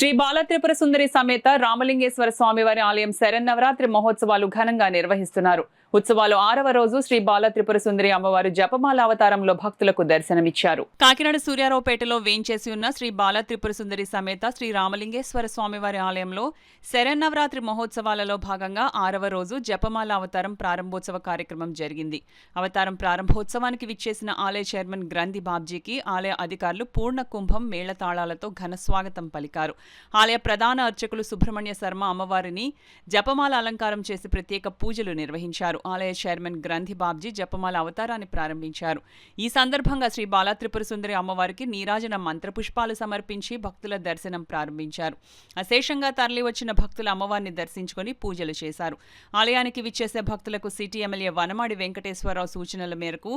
శ్రీ బాల త్రిపుర సుందరి సమేత రామలింగేశ్వర స్వామివారి ఆలయం శరన్నవరాత్రి మహోత్సవాలు ఘనంగా నిర్వహిస్తున్నారు. ఉత్సవాలు 6వ రోజు శ్రీ బాల త్రిపుర సుందరి అమ్మవారు జపమాల అవతారంలో భక్తులకు దర్శనమిచ్చారు. కాకినాడ సూర్యారావుపేటలో వేంచేసి ఉన్న శ్రీ బాల త్రిపుర సుందరి సమేత శ్రీ రామలింగేశ్వర స్వామివారి ఆలయంలో శరన్నవరాత్రి మహోత్సవాలలో భాగంగా 6వ రోజు జపమాల అవతారం ప్రారంభోత్సవ కార్యక్రమం జరిగింది. అవతారం ప్రారంభోత్సవానికి విచ్చేసిన ఆలయ చైర్మన్ గ్రంథి బాబ్జీకి ఆలయ అధికారులు పూర్ణ కుంభం మేళతాళాలతో ఘన స్వాగతం పలికారు. ఆలయ ప్రధాన అర్చకులు సుబ్రహ్మణ్య శర్మ అమ్మవారిని జపమాల అలంకారం చేసి ప్రత్యేక పూజలు నిర్వహించారు. ఆలయ చైర్మన్ గ్రంథి బాబ్జీ జపమాల అవతారాన్ని ప్రారంభించారు. ఈ సందర్భంగా శ్రీ బాల త్రిపుర సుందరి అమ్మవారికి నీరాజన మంత్రపుష్పాలు సమర్పించి భక్తుల దర్శనం ప్రారంభించారు. అశేషంగా తరలివచ్చిన భక్తులు అమ్మవారిని దర్శించుకుని పూజలు చేశారు. ఆలయానికి విచ్చేసే భక్తులకు సిటీ ఎమ్మెల్యే వనమాడి వెంకటేశ్వరరావు సూచనల మేరకు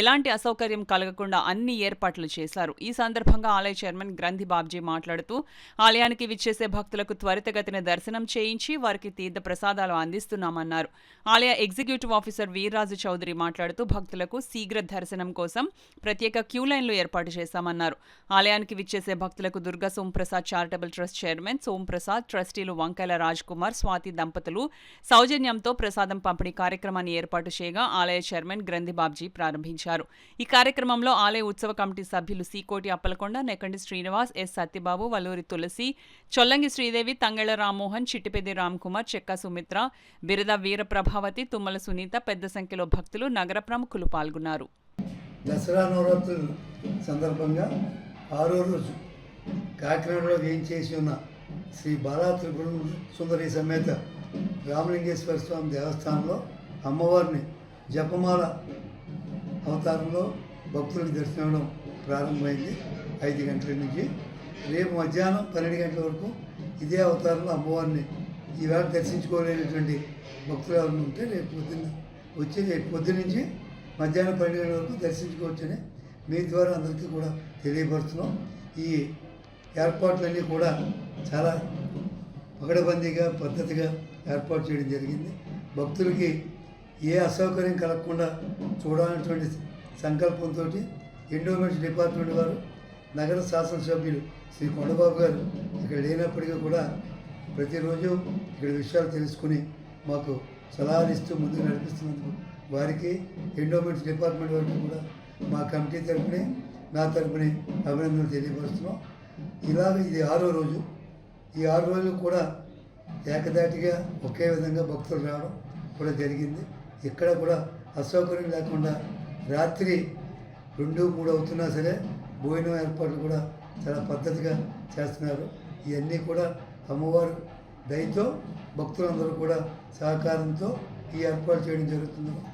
ఎలాంటి అసౌకర్యం కలగకుండా అన్ని ఏర్పాట్లు చేశారు. ఈ సందర్భంగా ఆలయ చైర్మన్ గ్రంథి బాబ్జీ మాట్లాడుతూ ఆలయానికి విచ్చేసే భక్తులకు త్వరితగతిన దర్శనం చేయించి వారికి తీర్థ ప్రసాదాలు అందిస్తున్నామన్నారు. ఆలయ ఎగ్జిక్యూటివ్ ఆఫీసర్ వీర్రాజు చౌదరి మాట్లాడుతూ భక్తులకు శీఘ్ర దర్శనం కోసం ప్రత్యేక క్యూ లైన్లు ఏర్పాటు చేశామన్నారు. ఆలయానికి విచ్చేసే భక్తులకు దుర్గా సోంప్రసాద్ చారిటబుల్ ట్రస్ట్ చైర్మన్ సోంప్రసాద్, ట్రస్టీలు వంకాయల రాజ్ కుమార్, స్వాతి దంపతులు సౌజన్యంతో ప్రసాదం పంపిణీ కార్యక్రమాన్ని ఏర్పాటు చేయగా ఆలయ చైర్మన్ గ్రంథి బాబ్జీ ప్రారంభించారు. ఈ కార్యక్రమంలో ఆలయ ఉత్సవ కమిటీ సభ్యులు సీకోటి అప్పలకొండ, నెకండి శ్రీనివాస్, ఎస్ సత్యబాబు, వల్లూరి తులసి, చొల్లంగి శ్రీదేవి, తంగెళ్ల రామ్మోహన్, చిట్టిపెద్ది రామ్కుమార్, చెక్క సుమిత్ర, బిరద వీర ప్రభావతి, తుమ్మల సునీత, పెద్ద సంఖ్యలో భక్తులు, నగర ప్రముఖులు పాల్గొన్నారు. దసరా నవరాత్రుల సందర్భంగా 6వ రోజు కాకినాడలో వేయించేసి ఉన్న శ్రీ బాల త్రిపుర సుందరి సమేత రామలింగేశ్వర స్వామి దేవస్థానంలో అమ్మవారిని జపమాల అవతారంలో భక్తులకు దర్శనం ప్రారంభమైంది 5 గంటల నుంచి. రేపు మధ్యాహ్నం 12 గంటల వరకు ఇదే అవతారంలో అమ్మవారిని ఈవేళ దర్శించుకోలేనటువంటి భక్తులు ఎవరైనా ఉంటే రేపు పొద్దు నుంచి మధ్యాహ్నం 12 గంటల వరకు దర్శించుకోవచ్చని మీ ద్వారా అందరికీ కూడా తెలియపరుస్తున్నాం. ఈ ఏర్పాట్లన్నీ కూడా చాలా పకడ్బందీగా పద్ధతిగా ఏర్పాటు చేయడం జరిగింది. భక్తులకి ఏ అసౌకర్యం కలగకుండా చూడాలనేటువంటి సంకల్పంతో ఎండోమెంట్స్ డిపార్ట్మెంట్ వారు, నగర శాసనసభ్యులు శ్రీ కొండబాబు గారు ఇక్కడ లేనప్పటికీ కూడా ప్రతిరోజు ఇక్కడ విషయాలు తెలుసుకుని మాకు సలహాలు ఇస్తూ ముందుకు నడిపిస్తున్నందుకు వారికి, ఎండోమెంట్స్ డిపార్ట్మెంట్ వారికి కూడా మా కమిటీ తరఫునే, నా తరఫునే అభినందనలు తెలియపరుస్తున్నాం. ఇలాగ ఇది 6వ రోజు. ఈ 6 రోజులు కూడా ఏకదాటిగా ఒకే విధంగా భక్తులు రావడం కూడా జరిగింది. ఇక్కడ కూడా అసౌకర్యం లేకుండా రాత్రి 2, 3 అవుతున్నా సరే భోజనం ఏర్పాట్లు కూడా చాలా పద్ధతిగా చేస్తున్నారు. ఇవన్నీ కూడా అమ్మవారు దయతో భక్తులందరూ కూడా సహకారంతో ఈ ఏర్పాటు చేయడం జరుగుతుంది.